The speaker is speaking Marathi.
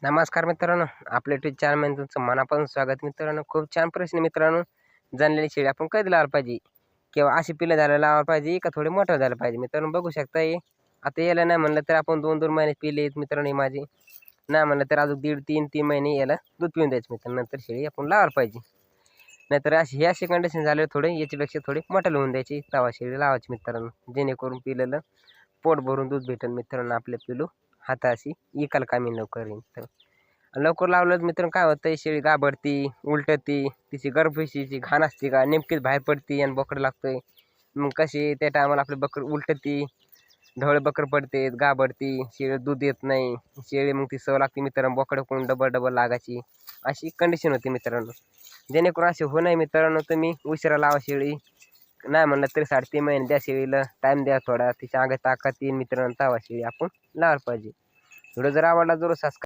नमस्कार मित्रांनो, आपल्या यूट्यूब चॅनलमध्ये तुमचं मनापासून स्वागत. मित्रांनो, खूप छान प्रश्न मित्रांनो. जाणलेली शेळी आपण कधी लावायला पाहिजे किंवा अशी पिल्लं झालं लावायला पाहिजे का थोडे मोठं झालं पाहिजे. मित्रांनो बघू शकता, हे आता याला नाही म्हणलं तर आपण 2-2 महिने पिल्ले आहेत मित्रांनो. हे माझे नाही म्हणलं तर अजून 1.5-3 महिने याला दूध पिऊन द्यायचं मित्रांनो. नंतर शेळी आपण लावायला पाहिजे. नाहीतर अशी कंडिशन झाले थोडे याच्यापेक्षा थोडे मोठं लावून द्यायची, तवा शेळी लावायची मित्रांनो. जेणेकरून पिलेलं पोट भरून दूध भेटेल मित्रांनो. आपल्या पिलू हाताशी इकाल कामी लवकर येईल. तर लवकर लावलं मित्रांनो काय होतं, शेळी गाभडती, उलटती, तिची गर्भपिशवीची घाण असते का नेमकीच बाहेर पडती आणि बोकड लागतोय. मग कशी त्या टायमाला आपली बकर उलटती, ढवळे बकर पडते, गाभडती, शेळी दूध येत नाही. शेळी मग ती सवय लागते मित्रांनो, बोकडाकडून डबल लागायची अशी कंडिशन होती मित्रांनो. जेणेकरून असे हो नाही मित्रांनो, तुम्ही उशिरा लावा शेळी. नाही म्हणलं तरी 3.5 महिने द्या शेळीला, टाईम द्या थोडा, तिच्या अंगात ताकद येईल मित्रांनो. तवा शेळी आपण लावायला पाहिजे. व्हिडिओ जर आवडला जरूर सबस्क्राईब